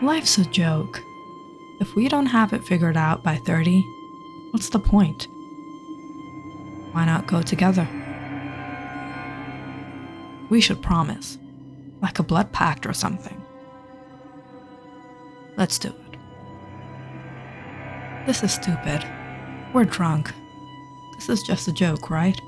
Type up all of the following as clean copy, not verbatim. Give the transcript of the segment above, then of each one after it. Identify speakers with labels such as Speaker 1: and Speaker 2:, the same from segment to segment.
Speaker 1: Life's a joke. If we don't have it figured out by 30, what's the point? Why not go together? We should promise, like a blood pact or something. Let's do it. This is stupid. We're drunk. This is just a joke, right?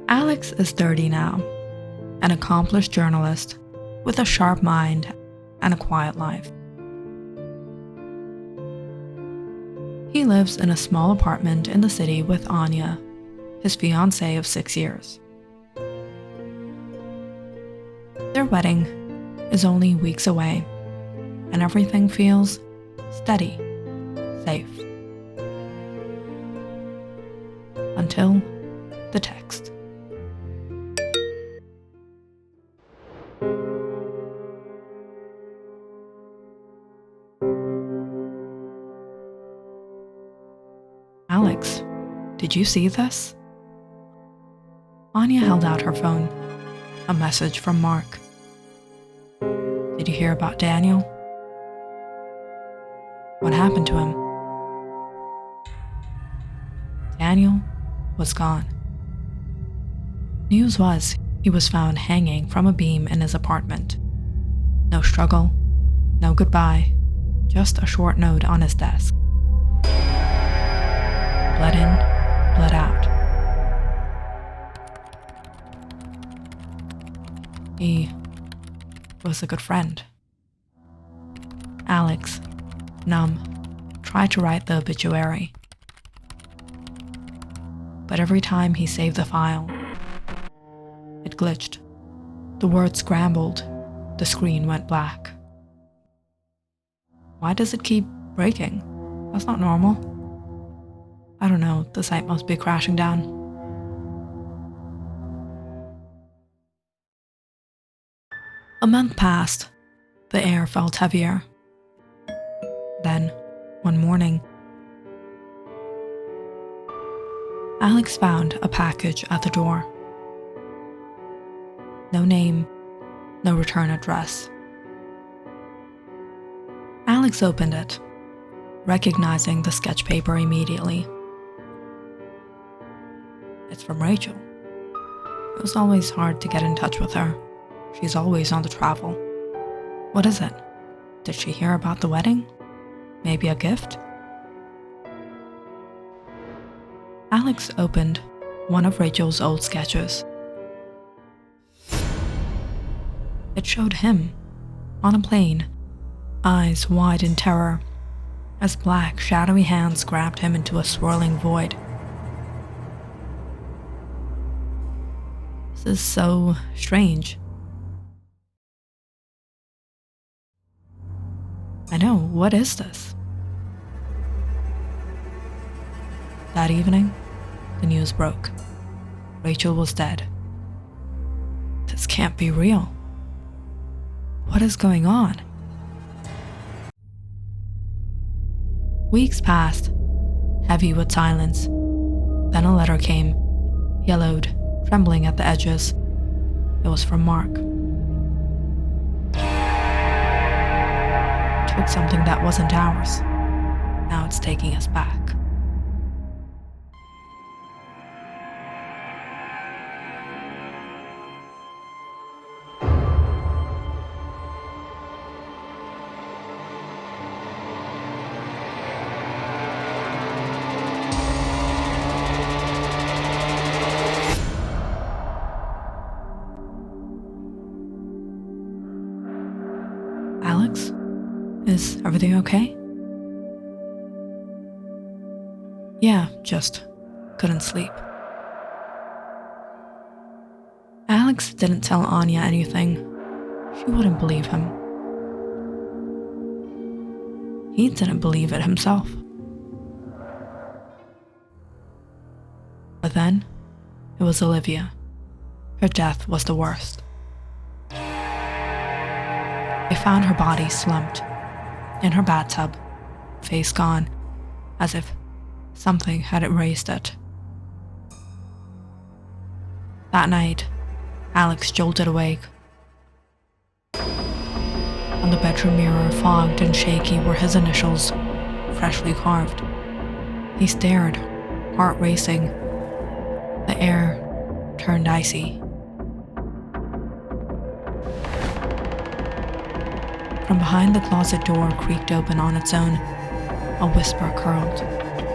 Speaker 1: Alex is 30 now, an accomplished journalist with a sharp mind and a quiet life. He lives in a small apartment in the city with Anya, his fiancé of 6 years. Their wedding is only weeks away, and everything feels steady, safe. Until the text. Alex, did you see this? Anya held out her phone. A message from Mark. Did you hear about Daniel? What happened to him? Daniel was gone. News was he was found hanging from a beam in his apartment. No struggle, no goodbye, just a short note on his desk. Blood in, blood out. He was a good friend. Alex, numb, tried to write the obituary. But every time he saved the file, it glitched. The words scrambled. The screen went black. Why does it keep breaking? That's not normal. I don't know, the site must be crashing down. A month passed. The air felt heavier. Then, one morning, Alex found a package at the door. No name, no return address. Alex opened it, recognizing the sketch paper immediately. It's from Rachel. It was always hard to get in touch with her. She's always on the travel. What is it? Did she hear about the wedding? Maybe a gift? Alex opened one of Rachel's old sketches. It showed him, on a plane, eyes wide in terror, as black, shadowy hands grabbed him into a swirling void. This is so strange. I know, what is this? That evening, the news broke. Rachel was dead. This can't be real. What is going on? Weeks passed, heavy with silence. Then a letter came, yellowed, trembling at the edges. It was from Mark. Took something that wasn't ours. Now it's taking us back. Alex? Is everything okay? Yeah, just couldn't sleep. Alex didn't tell Anya anything. She wouldn't believe him. He didn't believe it himself. But then, it was Olivia. Her death was the worst. They found her body slumped in her bathtub, face gone, as if something had erased it. That night, Alex jolted awake. On the bedroom mirror, fogged and shaky, were his initials, freshly carved. He stared, heart racing. The air turned icy. From behind the closet door creaked open on its own. A whisper curled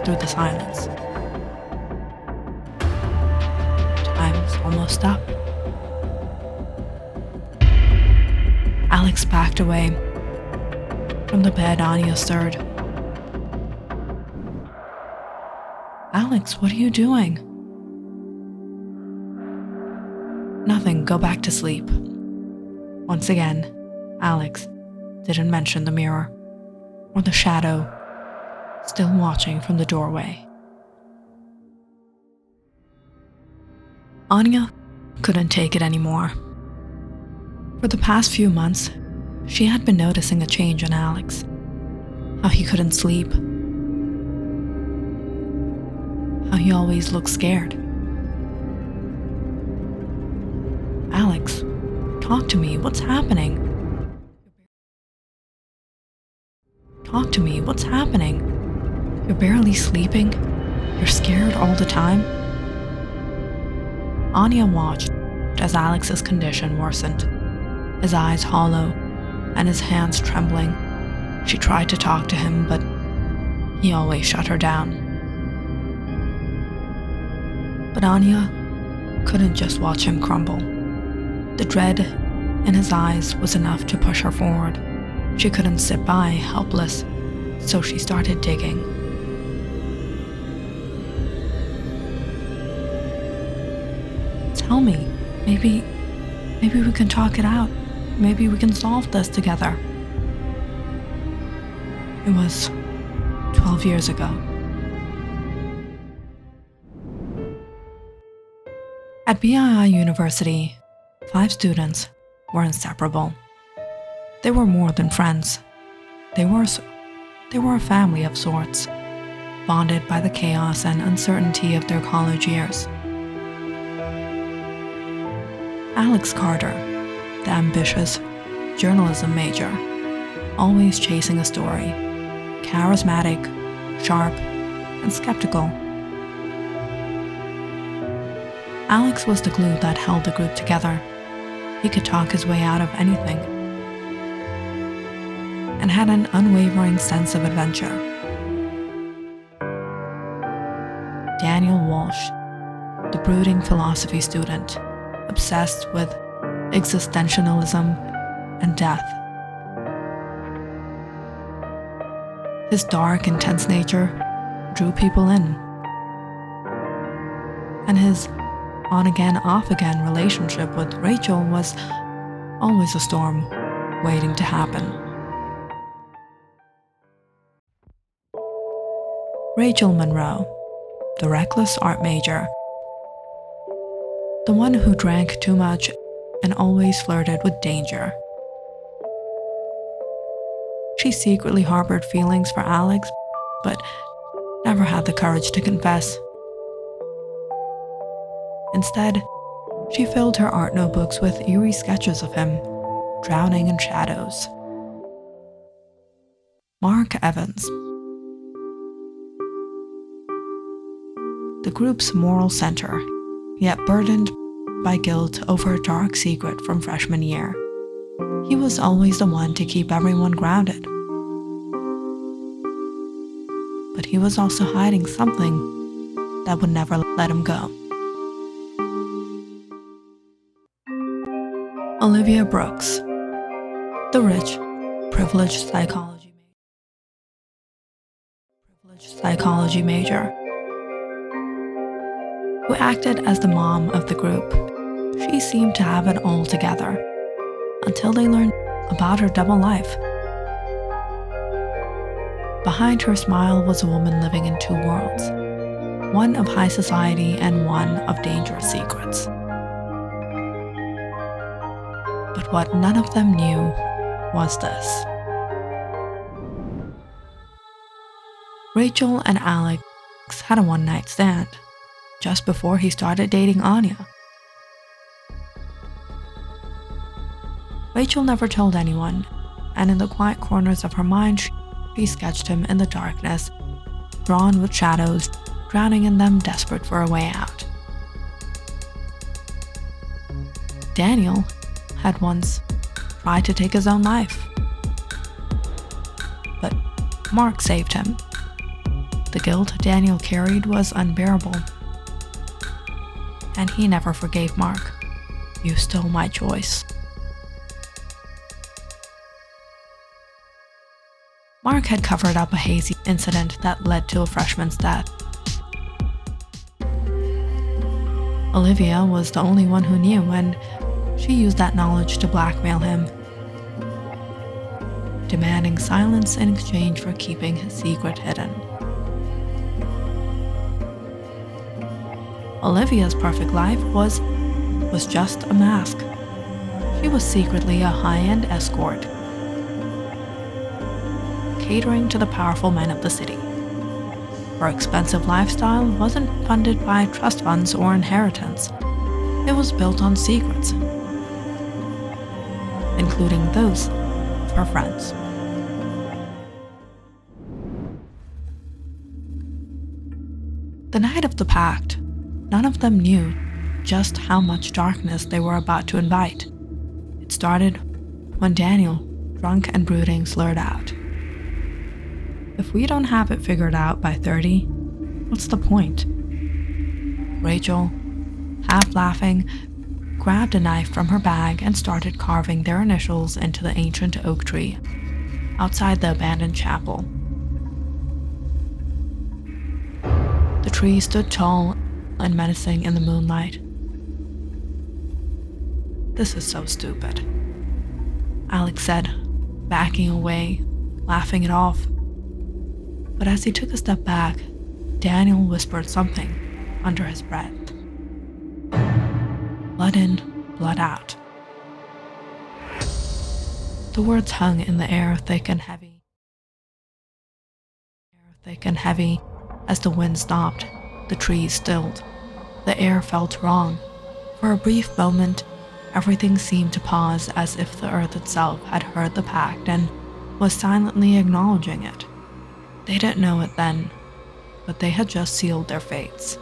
Speaker 1: through the silence. Time's almost up. Alex backed away. From the bed, Anya stirred. Alex, what are you doing? Nothing, go back to sleep. Once again, Alex didn't mention the mirror or the shadow still watching from the doorway. Anya couldn't take it anymore. For the past few months, she had been noticing a change in Alex. How he couldn't sleep. How he always looked scared. Alex, talk to me, what's happening? Talk to me, what's happening? You're barely sleeping? You're scared all the time? Anya watched as Alex's condition worsened, his eyes hollow and his hands trembling. She tried to talk to him, but he always shut her down. But Anya couldn't just watch him crumble. The dread in his eyes was enough to push her forward. She couldn't sit by, helpless, so she started digging. Tell me, maybe we can talk it out. Maybe we can solve this together. It was 12 years ago. At BII University, 5 students were inseparable. They were more than friends. They were a family of sorts, bonded by the chaos and uncertainty of their college years. Alex Carter, the ambitious journalism major, always chasing a story, charismatic, sharp, and skeptical. Alex was the glue that held the group together. He could talk his way out of anything, and had an unwavering sense of adventure. Daniel Walsh, the brooding philosophy student, obsessed with existentialism and death. His dark, intense nature drew people in, and his on-again, off-again relationship with Rachel was always a storm waiting to happen. Rachel Monroe, the reckless art major, the one who drank too much and always flirted with danger. She secretly harbored feelings for Alex, but never had the courage to confess. Instead, she filled her art notebooks with eerie sketches of him, drowning in shadows. Mark Evans, the group's moral center, yet burdened by guilt over a dark secret from freshman year. He was always the one to keep everyone grounded. But he was also hiding something that would never let him go. Olivia Brooks, the rich, privileged psychology major. who acted as the mom of the group. She seemed to have it all together, until they learned about her double life. Behind her smile was a woman living in two worlds, one of high society and one of dangerous secrets. But what none of them knew was this. Rachel and Alex had a one-night stand just before he started dating Anya. Rachel never told anyone, and in the quiet corners of her mind, she sketched him in the darkness, drawn with shadows, drowning in them, desperate for a way out. Daniel had once tried to take his own life, but Mark saved him. The guilt Daniel carried was unbearable, and he never forgave Mark. "You stole my choice." Mark had covered up a hazy incident that led to a freshman's death. Olivia was the only one who knew, and she used that knowledge to blackmail him, demanding silence in exchange for keeping his secret hidden. Olivia's perfect life was just a mask. She was secretly a high-end escort, catering to the powerful men of the city. Her expensive lifestyle wasn't funded by trust funds or inheritance. It was built on secrets, including those of her friends. The night of the pact, none of them knew just how much darkness they were about to invite. It started when Daniel, drunk and brooding, slurred out, "If we don't have it figured out by 30, what's the point?" Rachel, half laughing, grabbed a knife from her bag and started carving their initials into the ancient oak tree outside the abandoned chapel. The tree stood tall and menacing in the moonlight. "This is so stupid," Alex said, backing away, laughing it off. But as he took a step back, Daniel whispered something under his breath. "Blood in, blood out." The words hung in the air, thick and heavy. As the wind stopped, the trees stilled. The air felt wrong. For a brief moment, everything seemed to pause, as if the earth itself had heard the pact and was silently acknowledging it. They didn't know it then, but they had just sealed their fates.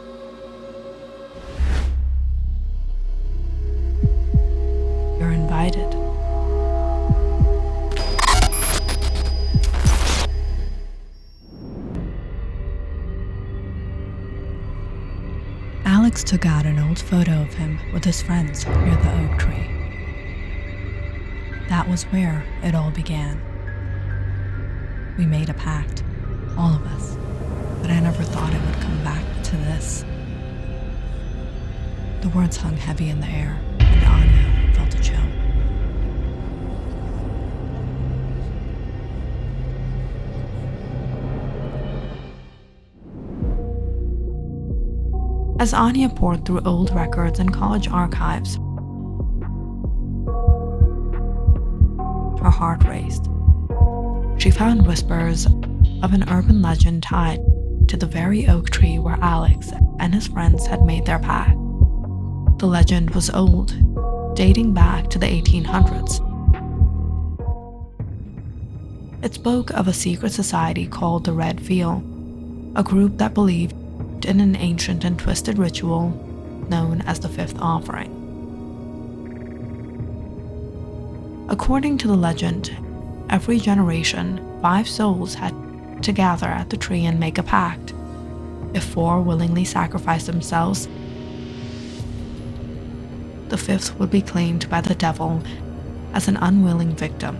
Speaker 1: You're invited. Alex took out an old photo of him with his friends near the oak tree. That was where it all began. We made a pact, all of us, but I never thought it would come back to this. The words hung heavy in the air, and Anya felt a chill. As Anya pored through old records and college archives, her heart raced. She found whispers of an urban legend tied to the very oak tree where Alex and his friends had made their pact. The legend was old, dating back to the 1800s. It spoke of a secret society called the Red Veil, a group that believed in an ancient and twisted ritual known as the Fifth Offering. According to the legend, every generation, 5 souls had to gather at the tree and make a pact. If 4 willingly sacrificed themselves, the 5th would be claimed by the devil as an unwilling victim.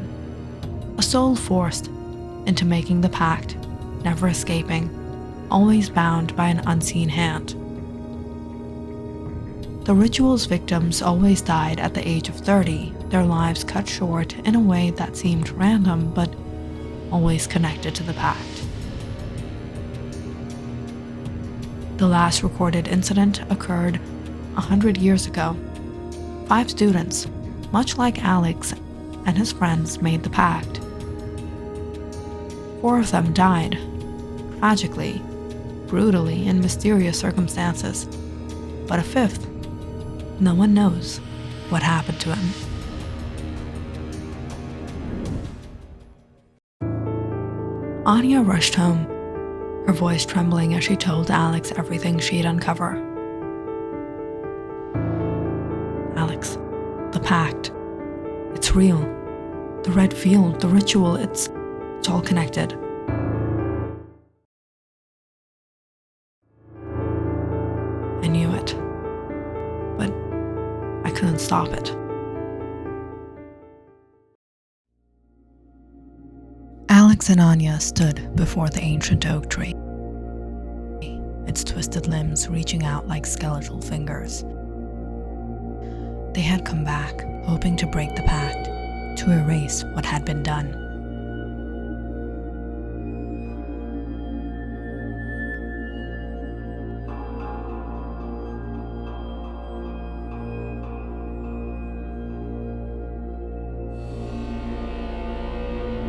Speaker 1: A soul forced into making the pact, never escaping, always bound by an unseen hand. The ritual's victims always died at the age of 30, their lives cut short in a way that seemed random but always connected to the pact. The last recorded incident occurred 100 years ago. 5 students, much like Alex and his friends, made the pact. 4 of them died, tragically, brutally, in mysterious circumstances. But a 5th, no one knows what happened to him. Anya rushed home, her voice trembling as she told Alex everything she'd uncover. Alex, the pact. It's real. The red field, the ritual, it's all connected. I knew it, but I couldn't stop it. Alex and Anya stood before the ancient oak tree, its twisted limbs reaching out like skeletal fingers. They had come back, hoping to break the pact, to erase what had been done.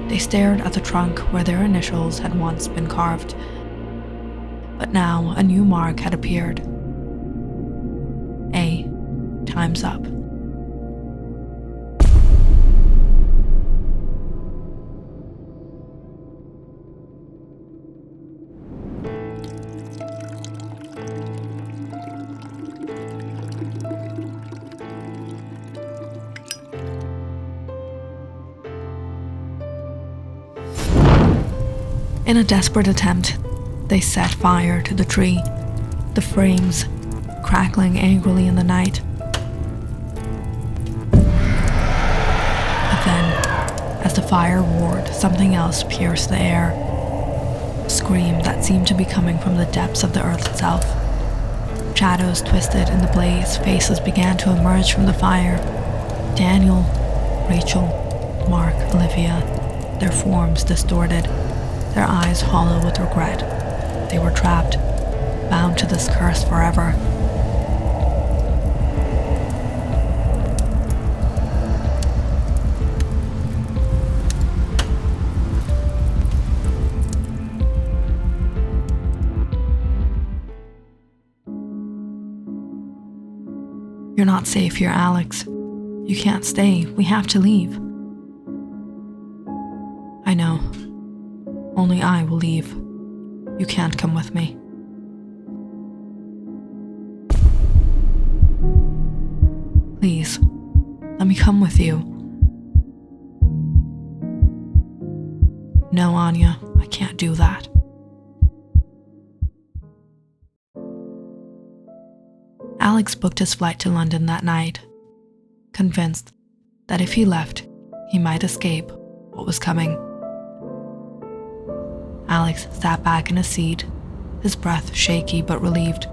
Speaker 1: They stared at the trunk where their initials had once been carved, but now a new mark had appeared. A. Time's up. In a desperate attempt, they set fire to the tree, the frames crackling angrily in the night. But then, as the fire roared, something else pierced the air. A scream that seemed to be coming from the depths of the earth itself. Shadows twisted in the blaze, faces began to emerge from the fire. Daniel, Rachel, Mark, Olivia, their forms distorted, their eyes hollow with regret. They were trapped, bound to this curse forever. You're not safe here, Alex. You can't stay. We have to leave. I know. Only I will leave. You can't come with me. Please, let me come with you. No, Anya, I can't do that. Alex booked his flight to London that night, convinced that if he left, he might escape what was coming. Alex sat back in his seat, his breath shaky but relieved.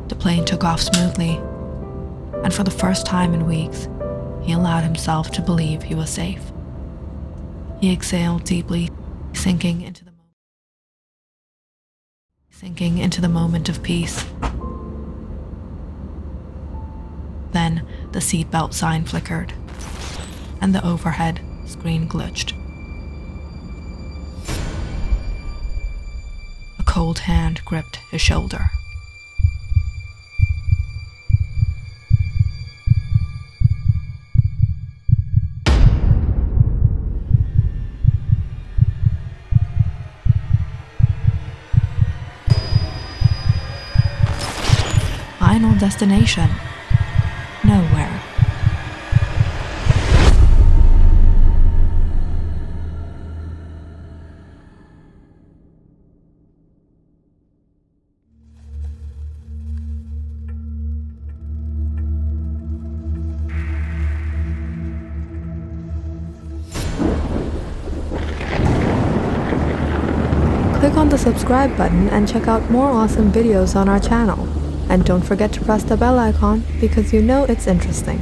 Speaker 1: The plane took off smoothly, and for the first time in weeks, he allowed himself to believe he was safe. He exhaled deeply, sinking into the moment of peace. Then the seatbelt sign flickered, and the overhead screen glitched. A cold hand gripped his shoulder. Final destination. Nowhere. Click on the subscribe button and check out more awesome videos on our channel.
Speaker 2: And don't forget to press the bell icon because you know it's interesting.